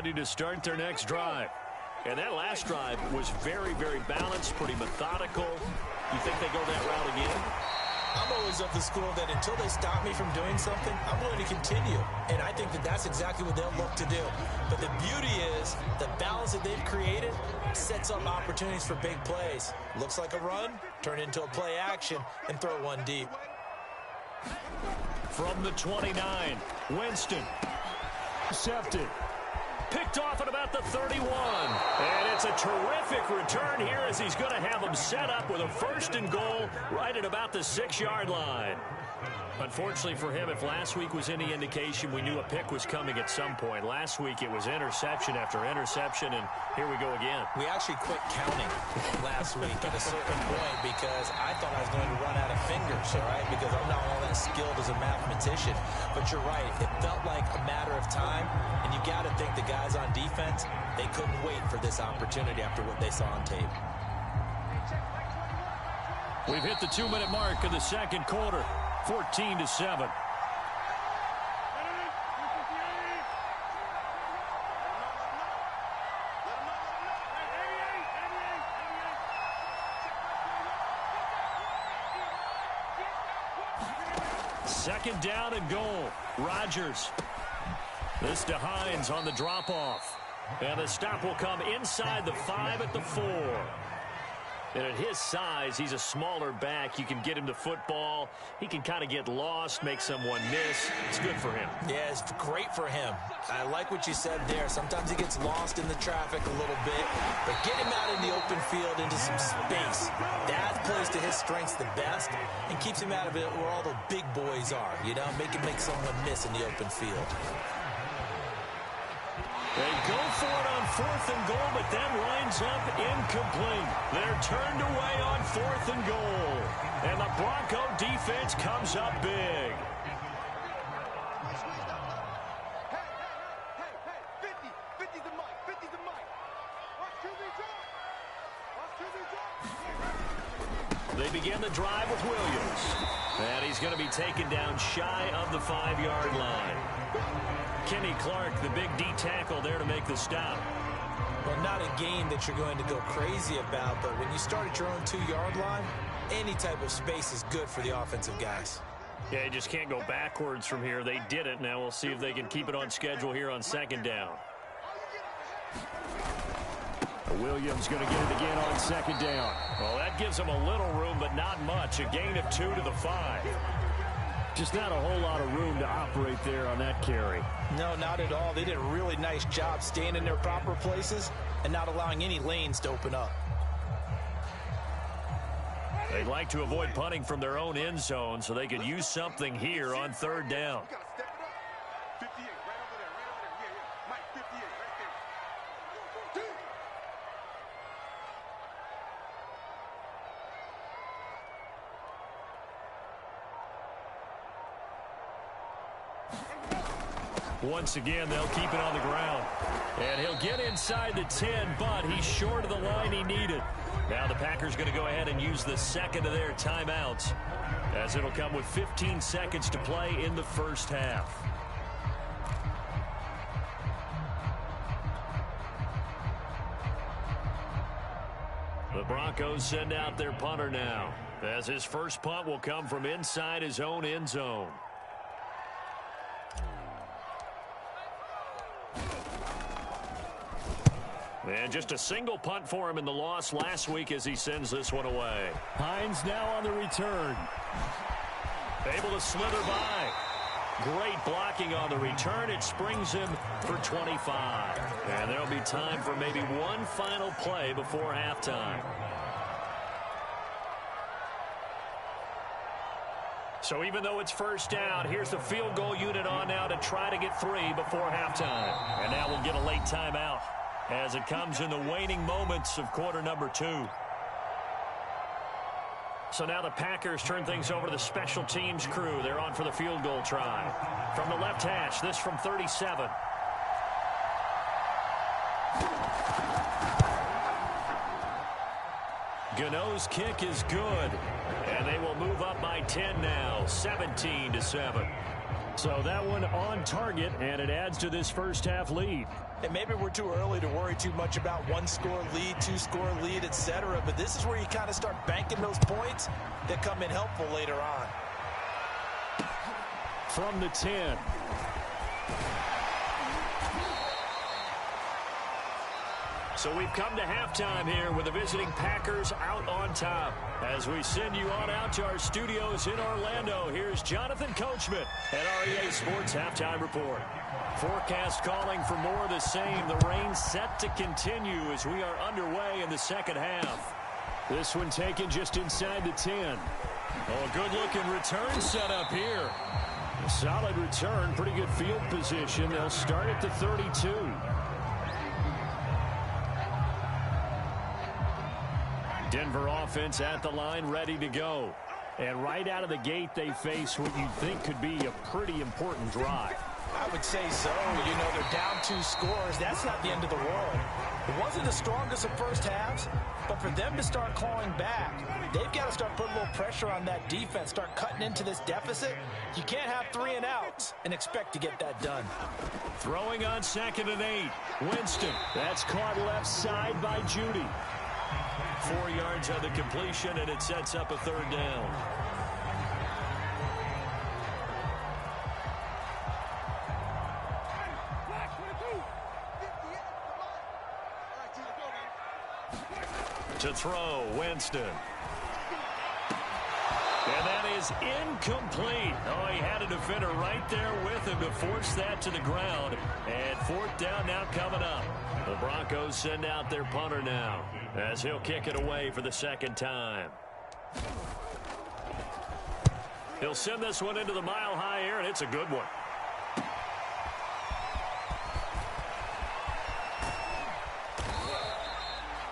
ready to start their next drive. And that last drive was very, very balanced, pretty methodical. You think they go that route again? I'm always of the school that until they stop me from doing something, I'm willing to continue. And I think that that's exactly what they'll look to do. But the beauty is the balance that they've created sets up opportunities for big plays. Looks like a run, turn into a play action, and throw one deep. From the 29, Winston. Intercepted. Picked off at about the 31. And it's a terrific return here as he's going to have them set up with a 1st and goal right at about the 6-yard line. Unfortunately for him, if last week was any indication, we knew a pick was coming at some point. Last week it was interception after interception, and here we go again. We actually quit counting last week at a certain point because I thought I was going to run out of fingers, all right, because I'm not all that skilled as a mathematician. But you're right, it felt like a matter of time, and you got to think the guys on defense, they couldn't wait for this opportunity after what they saw on tape. We've hit the 2-minute mark of the second quarter. 14-7. Second down and goal. Rodgers. This to Hines on the drop-off. And the stop will come inside the 5 at the 4. And at his size, he's a smaller back. You can get him the football. He can kind of get lost, make someone miss. It's good for him. Yeah, it's great for him. I like what you said there. Sometimes he gets lost in the traffic a little bit. But get him out in the open field into some space. That plays to his strengths the best and keeps him out of it where all the big boys are. You know, make someone miss in the open field. They go for it on 4th and goal, but that winds up incomplete. They're turned away on 4th and goal. And the Bronco defense comes up big. They begin the drive with Williams. And he's going to be taken down shy of the 5-yard line. Kenny Clark, the big D tackle there to make the stop. Well, not a game that you're going to go crazy about, but when you start at your own 2-yard line, any type of space is good for the offensive guys. Yeah, you just can't go backwards from here. They did it. Now we'll see if they can keep it on schedule here on 2nd down. Williams going to get it again on 2nd down. Well, that gives them a little room, but not much. A gain of 2 to the 5. Just not a whole lot of room to operate there on that carry. No, not at all. They did a really nice job staying in their proper places and not allowing any lanes to open up. They'd like to avoid punting from their own end zone so they could use something here on 3rd down. Once again, they'll keep it on the ground. And he'll get inside the 10, but he's short of the line he needed. Now the Packers going to go ahead and use the 2nd of their timeouts, as it'll come with 15 seconds to play in the first half. The Broncos send out their punter now, as his first punt will come from inside his own end zone. And just a single punt for him in the loss last week as he sends this one away. Hines now on the return. Able to slither by. Great blocking on the return. It springs him for 25. And there'll be time for maybe one final play before halftime. So even though it's first down, here's the field goal unit on now to try to get 3 before halftime. And now we'll get a late timeout as it comes in the waning moments of quarter number 2. So now the Packers turn things over to the special teams crew. They're on for the field goal try. From the left hash, this from 37. Gano's kick is good. And they will move up by 10 now, 17-7. So that one on target, and it adds to this first half lead. And maybe we're too early to worry too much about one-score lead, two-score lead, etc. But this is where you kind of start banking those points that come in helpful later on. From the 10. So we've come to halftime here with the visiting Packers out on top. As we send you on out to our studios in Orlando, here's Jonathan Coachman at REA Sports Halftime Report. Forecast calling for more of the same. The rain set to continue as we are underway in the second half. This one taken just inside the 10. Oh, a good-looking return set up here. A solid return, pretty good field position. They'll start at the 32. Denver offense at the line, ready to go. And right out of the gate, they face what you think could be a pretty important drive. I would say so. You know, they're down 2 scores. That's not the end of the world. It wasn't the strongest of first halves, but for them to start clawing back, they've got to start putting a little pressure on that defense, start cutting into this deficit. You can't have 3 and outs and expect to get that done. Throwing on 2nd and 8. Winston. That's caught left side by Judy. 4 yards on the completion, and it sets up a 3rd down. To throw, Winston. And that is incomplete. Oh, he had a defender right there with him to force that to the ground. And 4th down now coming up. The Broncos send out their punter now as he'll kick it away for the 2nd time. He'll send this one into the mile-high air, and it's a good one.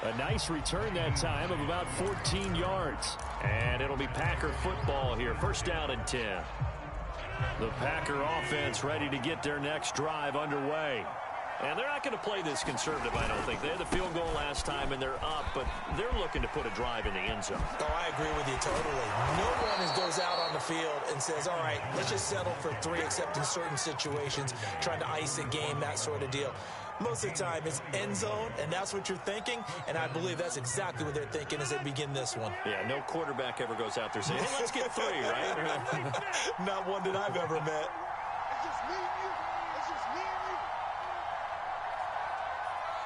A nice return that time of about 14 yards. And it'll be Packer football here. 1st down and 10. The Packer offense ready to get their next drive underway. And they're not going to play this conservative, I don't think. They had the field goal last time, and they're up, but they're looking to put a drive in the end zone. Oh, I agree with you totally. No one goes out on the field and says, all right, let's just settle for 3, except in certain situations, trying to ice a game, that sort of deal. Most of the time, it's end zone, and that's what you're thinking, and I believe that's exactly what they're thinking as they begin this one. Yeah, no quarterback ever goes out there saying, hey, let's get 3, right? Not one that I've ever met. It's just me and you. It's just me and you.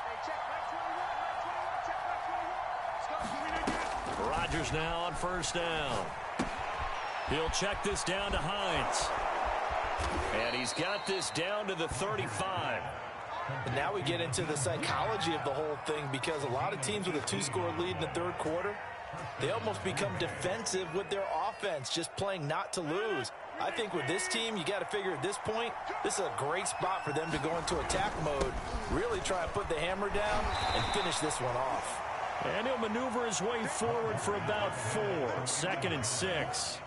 Hey, check back 21, check back 21. Stop. Rodgers now on 1st down. He'll check this down to Hines. And he's got this down to the 35. And now we get into the psychology of the whole thing, because a lot of teams with a 2-score lead in the 3rd quarter, they almost become defensive with their offense, just playing not to lose. I think with this team, you got to figure at this point, this is a great spot for them to go into attack mode, really try and put the hammer down and finish this one off. And he'll maneuver his way forward for about 4. 2nd and 6.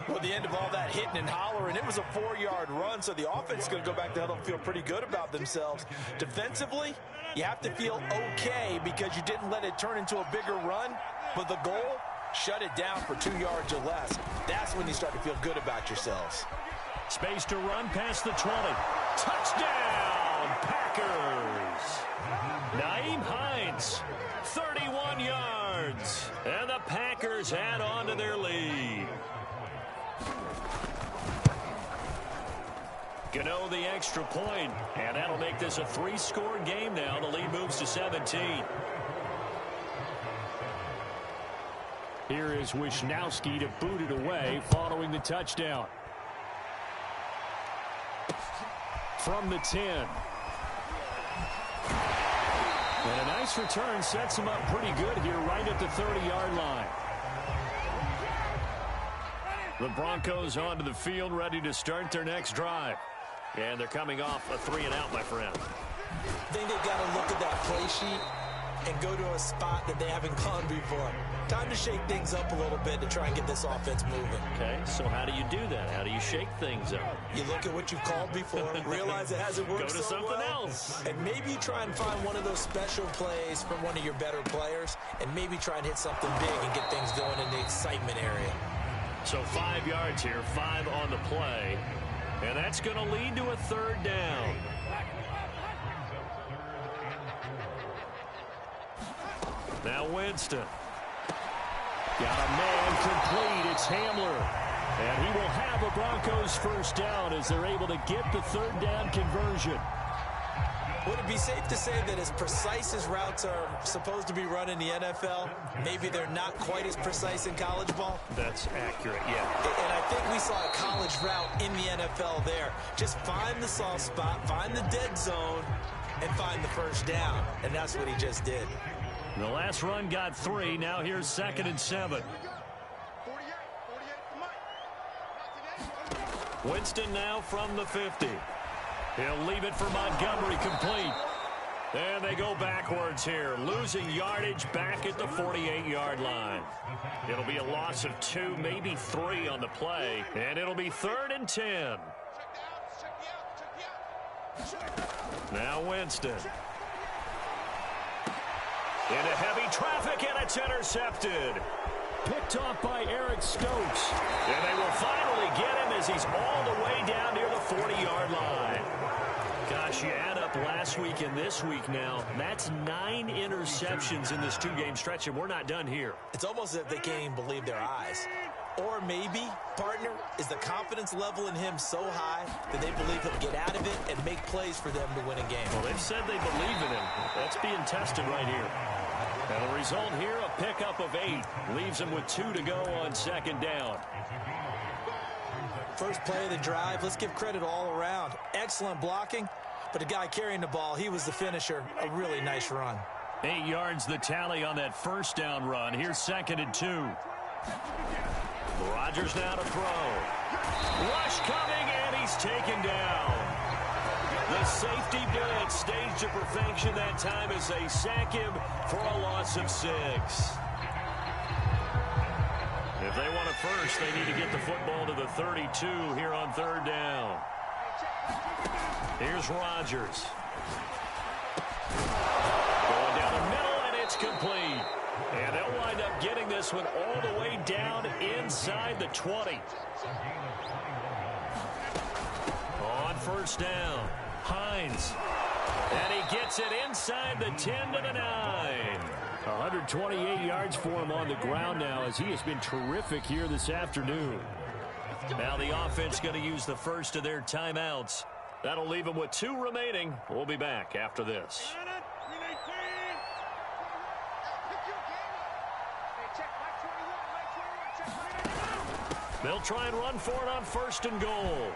Well, at the end of all that hitting and hollering, it was a 4-yard run, so the offense is going to go back to huddle and feel pretty good about themselves. Defensively, you have to feel okay because you didn't let it turn into a bigger run, but the goal, shut it down for 2 yards or less. That's when you start to feel good about yourselves. Space to run past the 20. Touchdown, Packers. Nyheim Hines, 31 yards. And the Packers add on to their lead. Gano the extra point, and that'll make this a 3-score game now. The lead moves to 17. Here is Wisnowski to boot it away following the touchdown. From the 10. And a nice return sets him up pretty good here right at the 30-yard line. The Broncos onto the field, ready to start their next drive. And they're coming off a 3-and-out, my friend. I think they've got to look at that play sheet and go to a spot that they haven't gone before. Time to shake things up a little bit to try and get this offense moving. Okay, so how do you do that? How do you shake things up? You look at what you've called before, realize it hasn't worked Go to so something well, else. and maybe try and find one of those special plays from one of your better players, and maybe try and hit something big and get things going in the excitement area. So 5 yards here, 5 on the play. And that's going to lead to a 3rd down. Now Winston. Got a man complete. It's Hamler. And he will have a Broncos first down as they're able to get the third down conversion. Would it be safe to say that as precise as routes are supposed to be run in the NFL, maybe they're not quite as precise in college ball? That's accurate, yeah. And I think we saw a college route in the NFL there. Just find the soft spot, find the dead zone, and find the first down. And that's what he just did. The last run got 3. Now here's 2nd and 7. Winston now from the 50. He'll leave it for Montgomery complete. And they go backwards here, losing yardage back at the 48-yard line. It'll be a loss of 2, maybe 3 on the play, and it'll be 3rd and 10. Now Winston. Into heavy traffic, and it's intercepted. Picked off by Eric Stokes. And they will finally get him as he's all the way down near the 40-yard line. Gosh, you add up last week and this week now, that's 9 interceptions in this 2-game stretch, and we're not done here. It's almost as if they can't even believe their eyes. Or maybe, partner, is the confidence level in him so high that they believe he'll get out of it and make plays for them to win a game. Well, they've said they believe in him. That's being tested right here. And the result here, a pickup of 8. Leaves him with 2 to go on 2nd down. First play of the drive, let's give credit all around. Excellent blocking, but the guy carrying the ball, he was the finisher. A really nice run. 8 yards the tally on that first down run. Here's 2nd and 2. Rodgers now to throw. Rush coming, and he's taken down. The safety blitz staged to perfection that time as they sack him for a loss of 6. If they want a first, they need to get the football to the 32 here on 3rd down. Here's Rodgers. Going down the middle, and it's complete. And they'll wind up getting this one all the way down inside the 20. On 1st down, Hines. And he gets it inside the 10 to the 9. 128 yards for him on the ground now as he has been terrific here this afternoon. Now the offense going to use the first of their timeouts. That'll leave them with 2 remaining. We'll be back after this. They'll try and run for it on 1st and goal.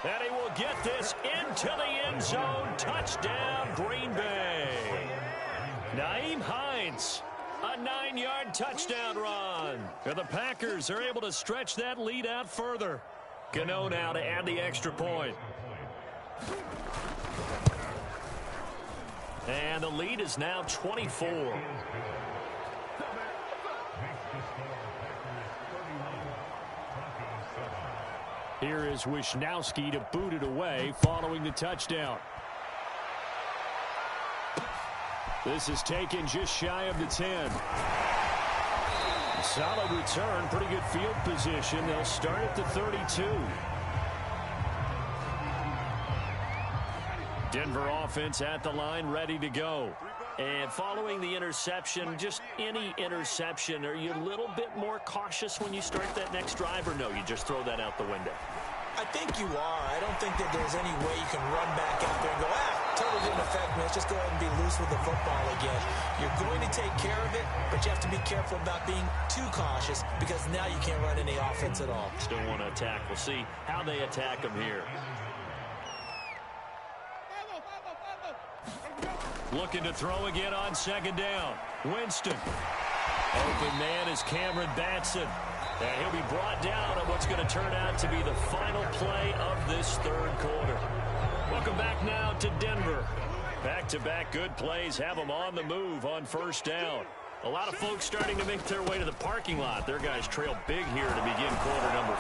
And he will get this into the end zone. Touchdown, Green Bay. Nyheim Hines, a 9-yard touchdown run. And the Packers are able to stretch that lead out further. Gano now to add the extra point. And the lead is now 24. Here is Wisnowski to boot it away following the touchdown. This is taken just shy of the 10. Solid return, pretty good field position. They'll start at the 32. Denver offense at the line, ready to go. And following the interception, just any interception, are you a little bit more cautious when you start that next drive, or no, you just throw that out the window? I think you are. I don't think that there's any way you can run back out there and go, totally didn't affect me. Let's just go ahead and be loose with the football again. You're going to take care of it, but you have to be careful about being too cautious because now you can't run any offense at all. Still want to attack. We'll see how they attack them here. Looking to throw again on 2nd down. Winston. Open man is Cameron Batson. And he'll be brought down on what's going to turn out to be the final play of this 3rd quarter. Welcome back now to Denver. Back-to-back good plays have them on the move on 1st down. A lot of folks starting to make their way to the parking lot. Their guys trail big here to begin quarter number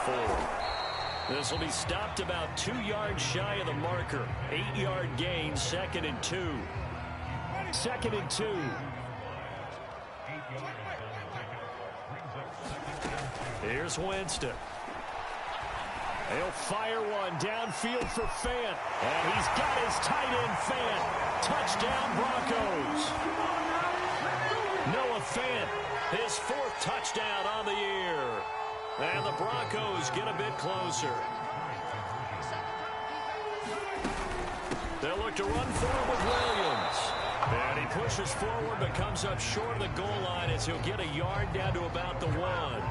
4. This will be stopped about 2 yards shy of the marker. 8-yard gain, 2nd and 2. 2nd and 2. Here's Winston. He'll fire one downfield for Fant. And he's got his tight end, Fant. Touchdown, Broncos. Noah Fant, his 4th touchdown on the year. And the Broncos get a bit closer. They'll look to run forward with Williams. And he pushes forward but comes up short of the goal line as he'll get a yard down to about the 1.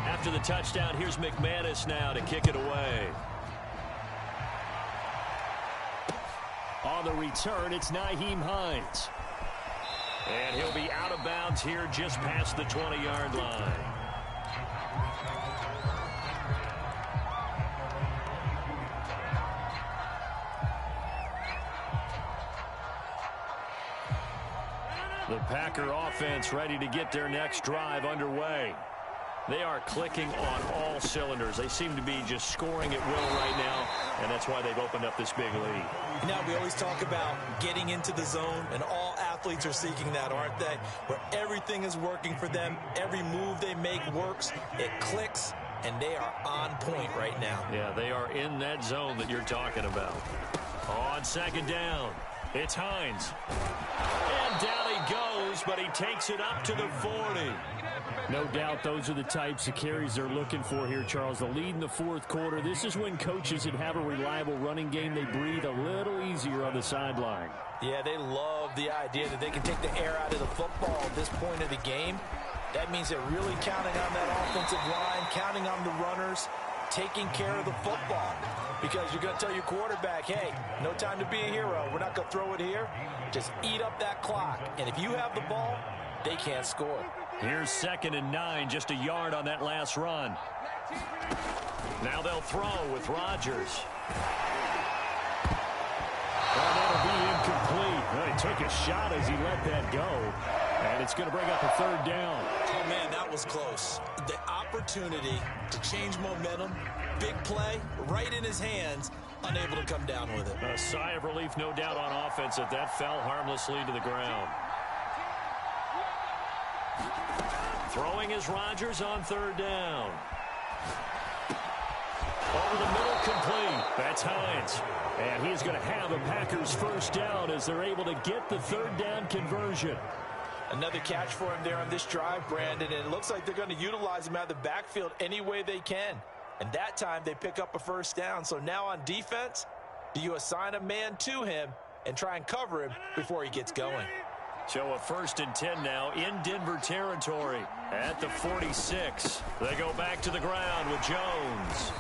After the touchdown, here's McManus now to kick it away. On the return, it's Nyheim Hines. And he'll be out of bounds here just past the 20-yard line. The Packer offense ready to get their next drive underway. They are clicking on all cylinders. They seem to be just scoring at will right now, and that's why they've opened up this big lead. You know, we always talk about getting into the zone, and all athletes are seeking that, aren't they? Where everything is working for them, every move they make works, it clicks, and they are on point right now. Yeah, they are in that zone that you're talking about. On 2nd down, it's Hines. And down he goes, but he takes it up to the 40. No doubt those are the types of carries they're looking for here, Charles. The lead in the 4th quarter. This is when coaches that have a reliable running game, they breathe a little easier on the sideline. Yeah, they love the idea that they can take the air out of the football at this point of the game. That means they're really counting on that offensive line, counting on the runners, taking care of the football. Because you're going to tell your quarterback, hey, no time to be a hero. We're not going to throw it here. Just eat up that clock. And if you have the ball, they can't score. Here's 2nd and 9, just a yard on that last run. Now they'll throw with Rodgers. Oh, that'll be incomplete. Well, he took a shot as he let that go. And it's going to bring up a 3rd down. Oh, man, that was close. The opportunity to change momentum, big play, right in his hands, unable to come down with it. A sigh of relief, no doubt, on offense that that fell harmlessly to the ground. Throwing is Rodgers on 3rd down. Over the middle, complete. That's Hines. And he's going to have a Packers 1st down as they're able to get the 3rd down conversion. Another catch for him there on this drive, Brandon, and it looks like they're going to utilize him out of the backfield any way they can. And that time they pick up a 1st down. So now on defense, do you assign a man to him and try and cover him before he gets going? So a 1st and 10 now in Denver territory at the 46. They go back to the ground with Jones.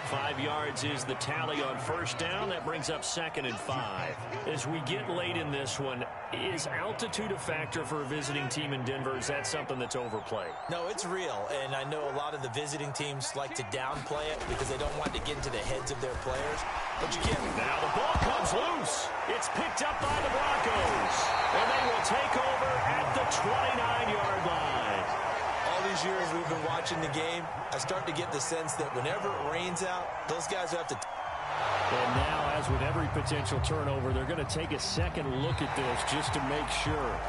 5 yards is the tally on 1st down. That brings up 2nd and 5. As we get late in this one, is altitude a factor for a visiting team in Denver? Is that something that's overplayed? No, it's real, and I know a lot of the visiting teams like to downplay it because they don't want to get into the heads of their players. But you can't. Now the ball comes loose. It's picked up by the Broncos, and they will take over at the 29-yard line. All these years we've been watching the game, I start to get the sense that whenever it rains out, those guys have to. And now, as with every potential turnover, they're going to take a second look at this just to make sure.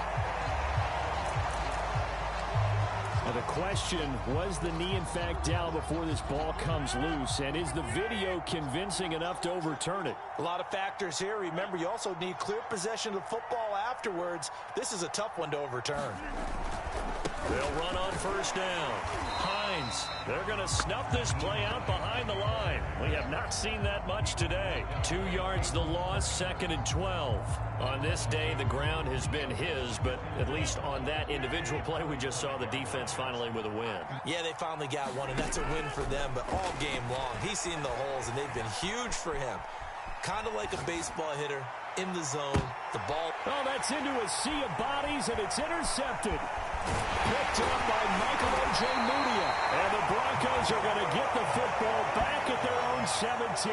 Now the question, was the knee in fact down before this ball comes loose? And is the video convincing enough to overturn it? A lot of factors here. Remember, you also need clear possession of the football afterwards. This is a tough one to overturn. They'll run on 1st down. Hines, they're going to snuff this play out behind the line. We have not seen that much today. 2 yards the loss, 2nd and 12. On this day, the ground has been his, but at least on that individual play, we just saw the defense finally with a win. Yeah, they finally got one, and that's a win for them, but all game long, he's seen the holes, and they've been huge for him. Kind of like a baseball hitter in the zone. The ball. Oh, that's into a sea of bodies, and it's intercepted. Picked up by Michael O.J. Mudia. And the Broncos are going to get the football back at their own 17.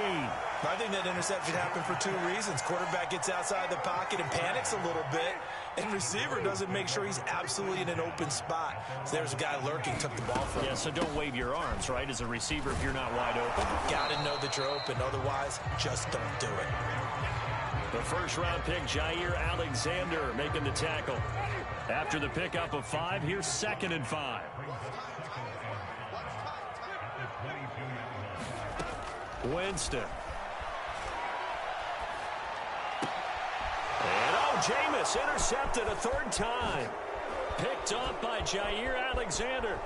I think that interception happened for 2 reasons. Quarterback gets outside the pocket and panics a little bit, and receiver doesn't make sure he's absolutely in an open spot. So there's a guy lurking, took the ball from him. Yeah, so don't wave your arms, right, as a receiver if you're not wide open. Got to know that you're open. Otherwise, just don't do it. The 1st-round pick, Jair Alexander, making the tackle. After the pickup of 5, here's 2nd and 5. Winston. And Jameis intercepted a third time. Picked up by Jair Alexander.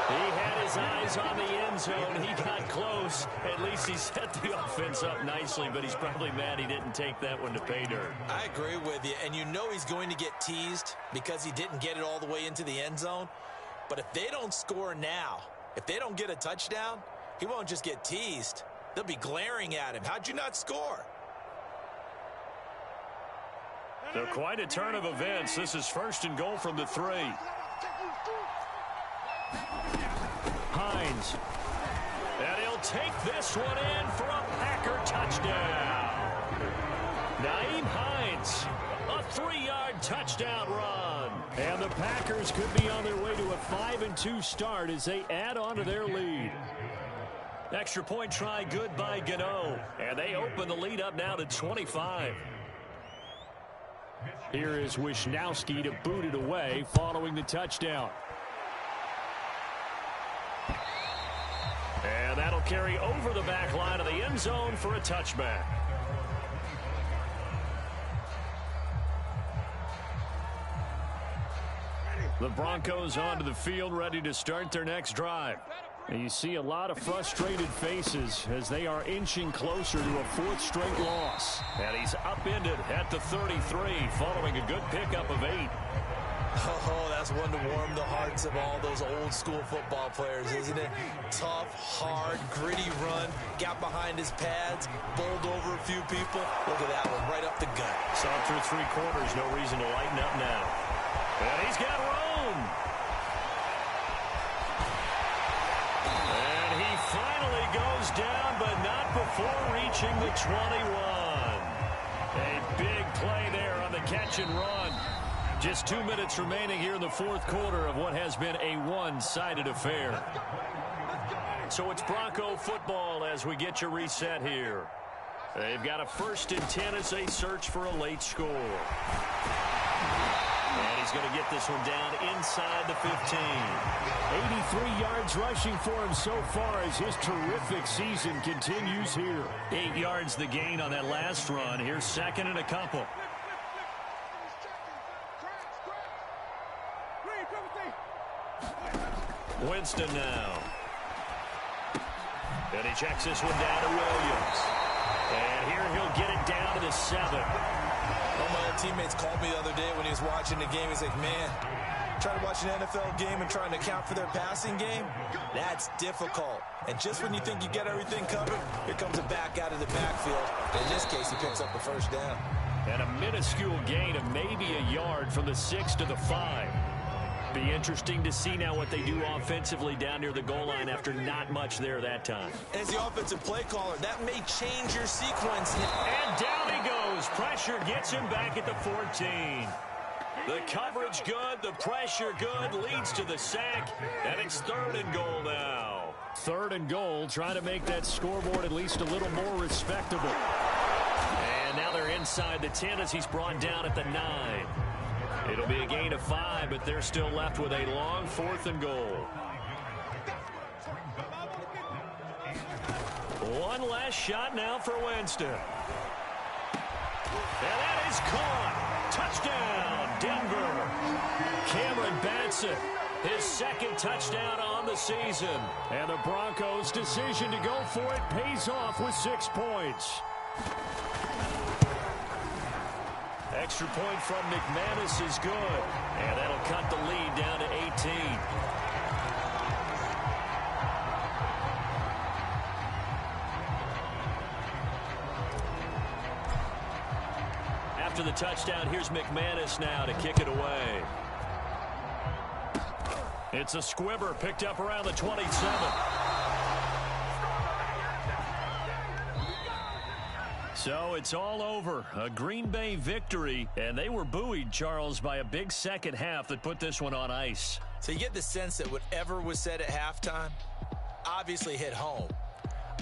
He had his eyes on the end zone. He got close. At least he set the offense up nicely, but he's probably mad he didn't take that one to pay dirt. I agree with you, and you know he's going to get teased because he didn't get it all the way into the end zone. But if they don't score now, if they don't get a touchdown, he won't just get teased. They'll be glaring at him. How'd you not score? So quite a turn of events. This is 1st and goal from the 3. Hines. And he'll take this one in for a Packer touchdown. Nyheim Hines, a 3-yard touchdown run. And the Packers could be on their way to a 5-2 start as they add on to their lead. Extra point try good by Gano. And they open the lead up now to 25. Here is Wisnowski to boot it away following the touchdown. And that'll carry over the back line of the end zone for a touchback. The Broncos onto the field, ready to start their next drive. And you see a lot of frustrated faces as they are inching closer to a 4th straight loss. And he's upended at the 33 following a good pickup of 8. Oh, that's one to warm the hearts of all those old school football players, isn't it? Tough, hard, gritty run, got behind his pads, bowled over a few people. Look at that one, right up the gut. Saw through 3 quarters, no reason to lighten up now. And he's got room. And he finally goes down, but not before reaching the 21. A big play there on the catch and run. Just 2 minutes remaining here in the 4th quarter of what has been a one-sided affair. So it's Bronco football as we get your reset here. They've got a 1st and 10 as they search for a late score. And he's going to get this one down inside the 15. 83 yards rushing for him so far as his terrific season continues here. 8 yards the gain on that last run. Here's 2nd and a couple. Winston now. And he checks this one down to Williams. And here he'll get it down to the 7. One of my old teammates called me the other day when he was watching the game. He's like, man, trying to watch an NFL game and trying to account for their passing game, that's difficult. And just when you think you get everything covered, here comes a back out of the backfield. In this case, he picks up the 1st down. And a minuscule gain of maybe a yard from the 6 to the 5. Be interesting to see now what they do offensively down near the goal line after not much there that time. As the offensive play caller, that may change your sequence. And down he goes. Pressure gets him back at the 14. The coverage good, the pressure good, leads to the sack, and it's 3rd and goal now. 3rd and goal, trying to make that scoreboard at least a little more respectable. And now they're inside the 10 as he's brought down at the 9. It'll be a gain of 5, but they're still left with a long 4th and goal. One last shot now for Winston. And that is caught. Touchdown, Denver. Cameron Batson, his 2nd touchdown on the season. And the Broncos' decision to go for it pays off with 6 points. Extra point from McManus is good. And that'll cut the lead down to 18. After the touchdown, here's McManus now to kick it away. It's a squibber picked up around the 27. So it's all over. A Green Bay victory, and they were buoyed, Charles, by a big second half that put this one on ice. So you get the sense that whatever was said at halftime obviously hit home.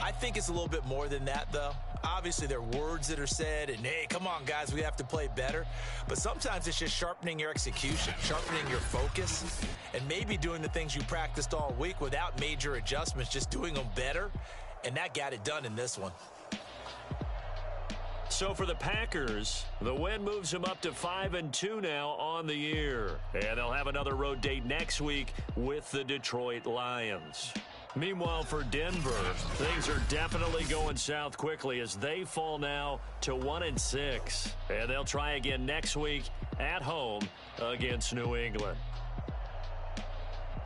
I think it's a little bit more than that, though. Obviously, there are words that are said, and, hey, come on, guys, we have to play better. But sometimes it's just sharpening your execution, sharpening your focus, and maybe doing the things you practiced all week without major adjustments, just doing them better. And that got it done in this one. So for the Packers, the win moves them up to 5-2 now on the year. And they'll have another road date next week with the Detroit Lions. Meanwhile, for Denver, things are definitely going south quickly as they fall now to 1-6. And they'll try again next week at home against New England.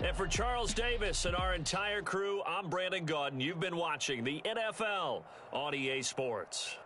And for Charles Davis and our entire crew, I'm Brandon Gaudin. You've been watching the NFL on EA Sports.